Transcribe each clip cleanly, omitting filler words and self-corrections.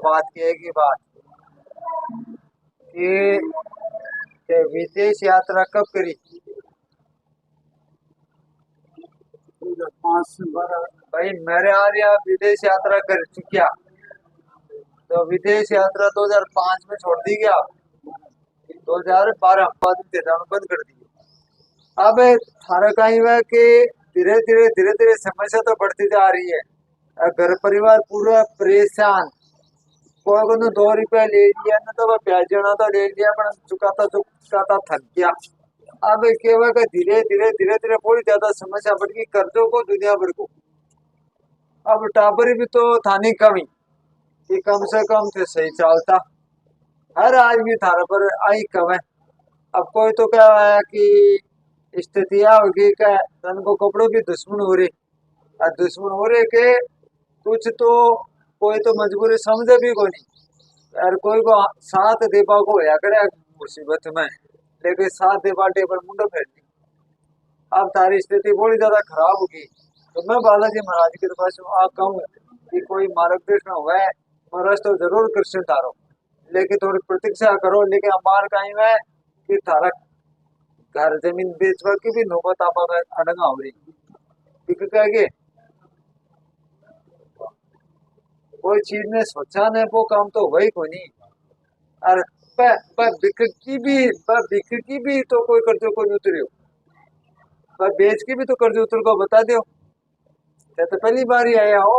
बात की है कि बात कि विदेश यात्रा कब करी? 2005 से 12। भाई मेरे यार यहाँ विदेश यात्रा कर चुकिया, तो विदेश यात्रा 2005 में छोड़ दी गया, 2012 बाद में जाना बंद कर दी। अब थारा कहीं हुआ कि धीरे धीरे समस्या तो बढ़ती जा रही है। घर परिवार पूरा परेशान। कोई को तो 2 रुपया ले लिया ना, तो वह ब्याज ना तो ले लिया, पर चुकाता थक गया। अब केवल का धीरे धीरे बहुत ज्यादा समस्या बढ़ गई, कर्जों को दुनिया भर को। अब टाबर भी तो थानी कमी कि कम से कम थे सही चलता, हर आदमी थारा पर आई कम है। अब कोई तो क्या है कि स्थितियां होगी क्या, तन को कपड़ों की दुश्मन हो रही, और दुश्मन हो रहे के कुछ तो कोई तो मजबूरी समझे भी को नहीं, और कोई को साथ दे पा को या करे मुसीबत में, लेकिन साथ दे पाटे पर मुंडो फेर दी। अब तारी स्थिति बहुत ज्यादा खराब होगी, तो मैं बालाजी महाराज के पास आ कहूँ कि कोई मार्गदर्शन हुआ है, मैं तो जरूर कृष्ण तारो, लेकिन थोड़ी प्रतीक्षा करो। लेकिन हमार कहीं में कि थारा घर जमीन बेचवा की भी नौबत आप अड़ंगा हो रही, कहेंगे कोई चीज ने सोचा ने वो काम तो वही को नहीं। और बिक की भी तो कोई कर्जो को नहीं उतरे, पर बेच के भी तो कर्ज उतर को बता दो। तो पहली बार ही आया हो,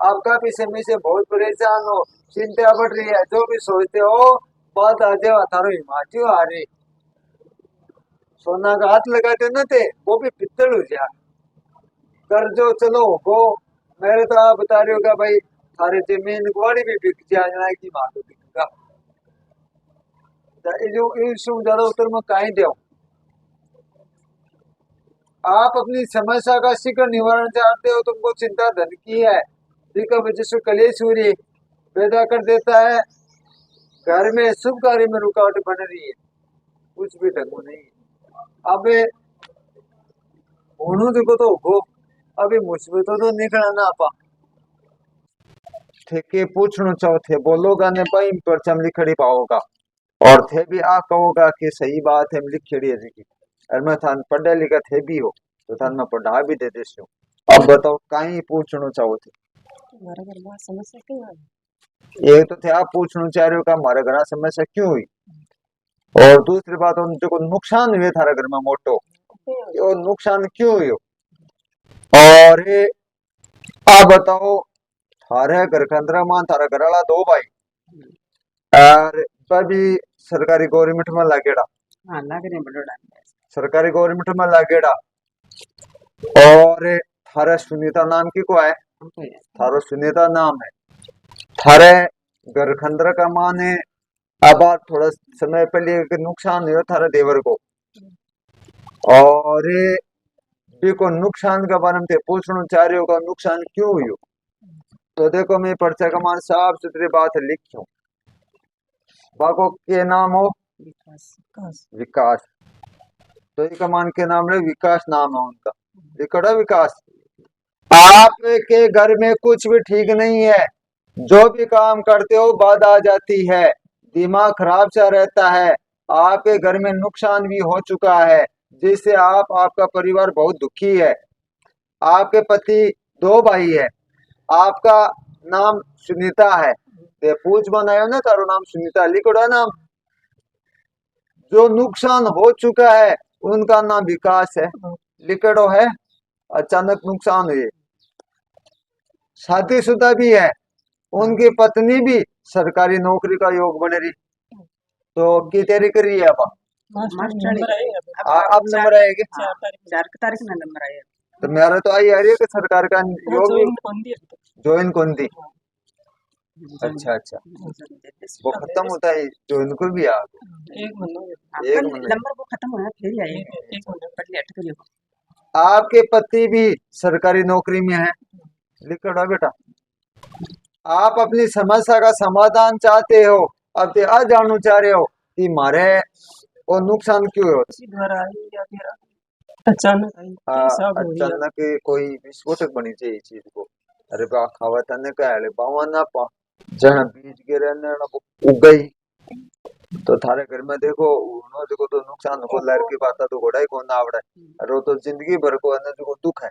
आप काफी समय से बहुत परेशान हो, चिंता बढ़ रही है, जो भी सोचते हो बात आ जाओ थारो हिमाचल आ रही। सोना का हाथ लगाते न थे, वो भी पित्तल हो जाए। कर्जो चलो हो, मेरे तो आप बता रहे हो क्या भाई, थारे जमीन गुआड़ी भी बिक जाए की मार तो बिकेगा। ज्यादा उतर में कहीं दो, आप अपनी समस्या का शीघ्र निवारण चाहते हो, तुमको चिंता धन की है, वजह से कलेश हो रही पैदा कर देता है, घर में शुभ कार्य में रुकावट बन रही है, कुछ भी ढंग नहीं। अब होनू देखो तो हो, अभी मुसीबतों तो निकला ना आपा थे के पूछना चाहो थे बोलोगा ने भाई परचम लिखड़ी पाओगा, और थे भी आ कहोगा कि सही बात है लिखड़ी है जी, और मैं थान पढ़ा लिखा थे भी हो तो थान मैं पढ़ा भी दे देती हूँ। अब बताओ कहीं पूछना चाहो थे? हमारे घर में समस्या क्यों आई? ये तो थे आप पूछना चाह रहे हो कि हमारे घर समस्या क्यों हुई, और दूसरी बात उनको नुकसान हुए थारे घर में मोटो, और नुकसान क्यों हुई, और आप बताओ थारे घर के अंदर मान थारा घर वाला 2 भाई, और तभी सरकारी गवर्नमेंट में लागेड़ा। हाँ लग रहे बड़ोड़ा सरकारी गवर्नमेंट में लागेड़ा, और थारा सुनीता नाम की को है, थारो सुनीता नाम है, थारे घर खंडर का माने अब थोड़ा समय पहले नुकसान हुआ थारे देवर को, और को नुकसान के बारे में पूछना चाह रहे हो नुकसान क्यों हुई। तो देखो मैं पर्चा का मान साफ सुथरी बात लिखूं, बाको के नाम हो विकास, तो ये कमान के नाम है विकास, नाम है उनका, लिखड़ा विकास। आपके घर में कुछ भी ठीक नहीं है, जो भी काम करते हो बाधा आ जाती है, दिमाग खराब सा रहता है, आपके घर में नुकसान भी हो चुका है, जिससे आपका परिवार बहुत दुखी है। आपके पति 2 भाई है, आपका नाम सुनीता है, ते पूछ बनायो ना तारो नाम सुनीता, लिखोड़ा नाम। जो नुकसान हो चुका है उनका नाम विकास है, लिखड़ो है। अचानक नुकसान हुए, शादीशुदा भी है, उनकी पत्नी भी सरकारी नौकरी का योग बन रही, तो की तैयारी कर रही है अब नंबर आएगा 4 तारीख में नंबर आया, तो मेरा तो आई आ रही है कि सरकार का योग ज्वाइन कौन दी। अच्छा अच्छा, वो खत्म होता है जो इनको भी आ एक महीना नंबर वो खत्म होना फिर आएगा, एक महीना पहले अटक गया। आपके पति भी सरकारी नौकरी में है, लिखो बेटा। आप अपनी समस्या का समाधान चाहते हो, अब ते आ जानना चाह रहे हो कि मारे वो नुकसान क्यों हो, या फिर अचानक अचानक कोई विस्फोटक बनी चाहिए चीज को, अरे बा खावा तने का है बावा ना पा जन बीज गिरे न उग गई तो थारे घर में देखो उनो देखो तो नुकसान को लहर की बात तो घोड़ा ही कौन ना आवड़े अरे वो तो जिंदगी भर को है देखो दुख है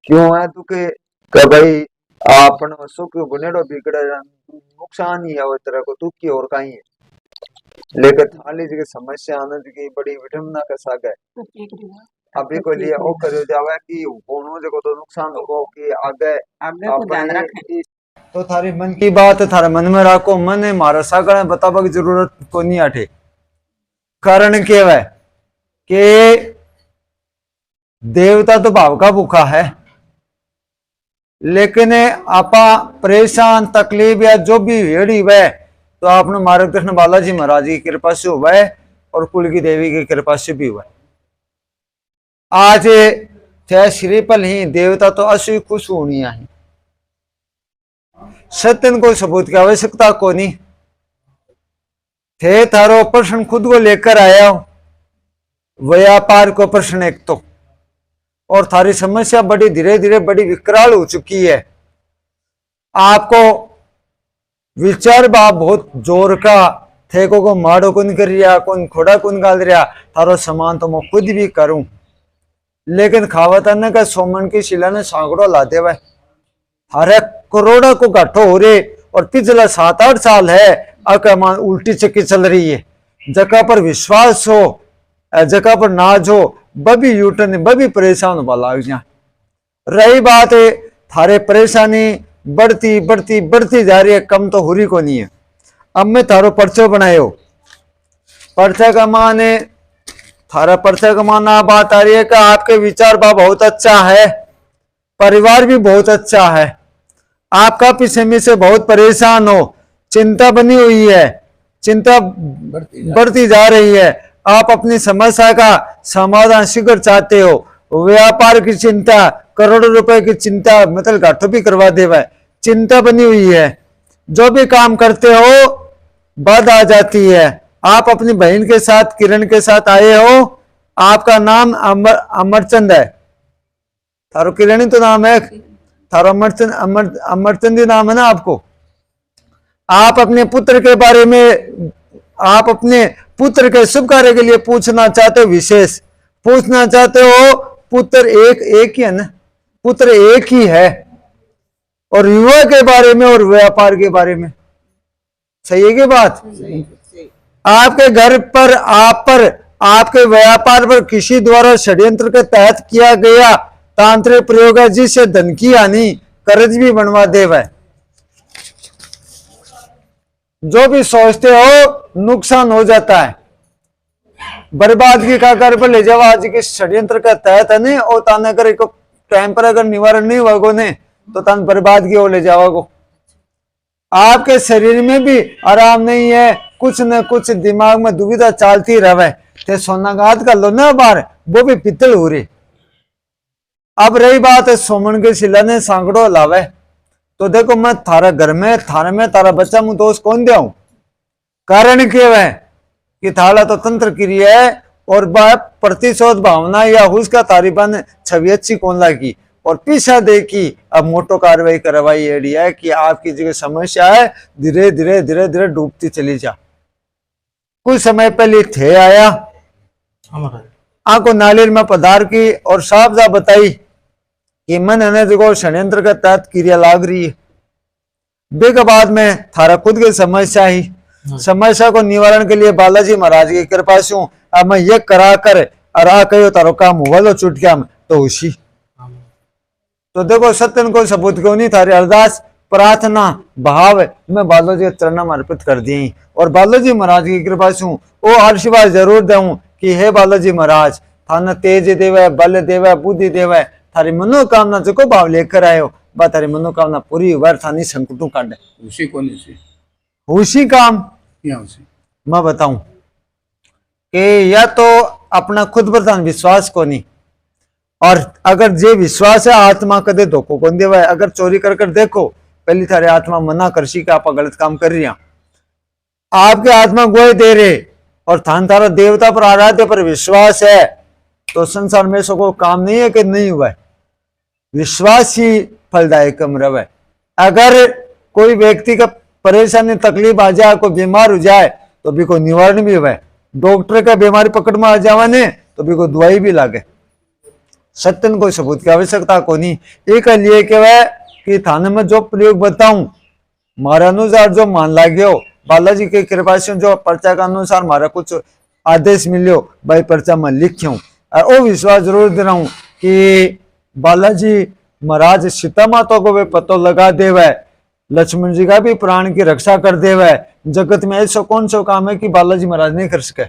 क्यों है दुख है कि भाई अपन सुख बनेड़ो बिगड़े नुकसान ही है वो तरह को दुख की और कहीं है लेकिन थाली जी की समस्या आनंद की बड़ी विडम्बना का साग है अभी को लिए ओ करो जावे कि कोनो जगह तो नुकसान हो कि आगे आगे को ध्यान रखें। तो थारी मन की बात थारे मन में रखो मन है मारा सागण बताबा की जरूरत को नहीं आठे कारण क्या है कि देवता तो भाव का भूखा है लेकिन आपा परेशान तकलीफ या जो भी हेड़ी वह तो आपने मार्गदर्शन बालाजी महाराज की कृपा से हुआ है और कुल की देवी की कृपा से भी हुआ है आज चाहे श्रीपल ही देवता तो असु खुश होनी है सत्यन को सबूत की आवश्यकता को नहीं थे थारो प्रश्न खुद को लेकर आया हो व्यापार को प्रश्न एक तो और थारी समस्या बड़ी धीरे धीरे बड़ी विकराल हो चुकी है आपको विचार बा बहुत जोर का थे को माड़ो कुन कर रिया कौन खोड़ा कुन गाल रिया थारो समान तो मैं खुद भी करूं लेकिन खावतन का सोमन की शिला ने सांकड़ो लाते हुए हरे करोड़ों को घाटो हो रहे और पिछला 7-8 साल है अकमान उल्टी चक्की चल रही है जगह पर विश्वास हो जगह पर नाज हो बबी यूटन बबी परेशान हो लाग जा रही बात है थारे परेशानी बढ़ती बढ़ती बढ़ती जा रही है कम तो हो रही को नहीं है अब मैं थारो पर्चो बनायो पर्चा का माने थारा पर्चा का माना बात आ रही है कि आपके विचार बा बहुत अच्छा है परिवार भी बहुत अच्छा है आपका पीछे में से बहुत परेशान हो चिंता बनी हुई है चिंता बढ़ती जा रही है आप अपनी समस्या का समाधान शीघ्र चाहते हो व्यापार की चिंता करोड़ों रुपए की चिंता मतलब घाटों भी करवा दे वह चिंता बनी हुई है जो भी काम करते हो बात आ जाती है आप अपनी बहन के साथ किरण के साथ आए हो आपका नाम अमरचंद है थारो किरणी तो नाम है थारो अमरचंद अमरचंद नाम है ना आपको आप अपने पुत्र के बारे में आप अपने पुत्र के शुभ कार्य के लिए पूछना चाहते हो विशेष पूछना चाहते हो पुत्र एक ही है ना पुत्र एक ही है और युवा के बारे में और व्यापार के बारे में सही है कि बात आपके घर पर आपके व्यापार पर किसी द्वारा षड्यंत्र के तहत किया गया तांत्रिक प्रयोग है जिससे धन की हानि कर्ज भी बनवा दे वह जो भी सोचते हो नुकसान हो जाता है बर्बादगी का कर पर ले जाओ आज के षड्यंत्र का तहत है नहीं और तान अगर एक टाइम पर अगर निवारण नहीं हुआ ने तो तान बर्बादगी हो ले जाओगो आपके शरीर में भी आराम नहीं है कुछ न कुछ दिमाग में दुविधा चलती रहे थे सोनागात का लो ना बार वो भी पित्तल हो रही अब रही बात है सोमन के शिला ने सांकड़ो लावे तो देखो मैं थारा घर में थारे में तारा बच्चा मुंह दोस्त कौन दे कारण क्या है कि थाला तो तंत्र क्रिया है और प्रतिशोध भावना या उसका तारीबन छवि अच्छी कौन लगी और पीछा देखी अब मोटो कार्रवाई करवाई एडी है कि आपकी जो समस्या है धीरे धीरे धीरे धीरे डूबती चली जा कुछ समय पहले थे आया आंखों नालिर में पधार की और साफ साफ बताई कि मन है देखो षड्यंत्र का तहत क्रिया लाग रही है बेग बाद में थारा खुद की समस्या ही समस्या को निवारण के लिए बालाजी महाराज की कृपा से अब मैं ये करा कर अरा कहो तारो काम हुआ लो चुटकिया में तो उसी तो देखो सत्यन को सबूत क्यों नहीं थारी अरदास प्रार्थना भाव मैं बालाजी के चरण में अर्पित कर दी और बालाजी महाराज की कृपा से वो आशीर्वाद जरूर दूं कि हे बालाजी महाराज थाना तेज देवे बल देवे बुद्धि देवे थारी मनोकामना जो को भाव लेकर आयो बा थारी मनोकामना पूरी हुआ थानी संकटों काटे उसी कौन उसी काम या उसी मैं बताऊं कि या तो अपना खुद पर विश्वास को नहीं और अगर जे विश्वास है आत्मा कदे धोखो कौन देवा है अगर चोरी कर कर देखो पहली थारे आत्मा मना करसी कि आप गलत काम कर रही आपके आत्मा गोय दे रहे और थान थारा देवता पर आराध्य पर विश्वास है तो संसार में ऐसा कोई काम नहीं है कि नहीं हुआ है विश्वास ही फलदायकम रहे। अगर कोई व्यक्ति का परेशानी तकलीफ आ जाए, कोई बीमार हो जाए तो भी कोई निवारण भी हुए, डॉक्टर का बीमारी पकड़ में आ जावाने तो भी कोई दवाई भी लागे, सत्यन कोई सबूत की आवश्यकता को नहीं। एक लिए के वह कि थाने में जो प्रयोग बताऊं मारा अनुसार जो मान लाग्यो, बालाजी की कृपा से जो पर्चा के अनुसार मारा कुछ आदेश मिलियो भाई पर्चा में लिख्यूं, और वो विश्वास जरूर दे रहा हूं कि बालाजी महाराज सीता माता को वे पतो लगा देवे, लक्ष्मण जी का भी प्राण की रक्षा कर देवे। जगत में ऐसा कौन सा काम है कि बालाजी महाराज नहीं कर सके।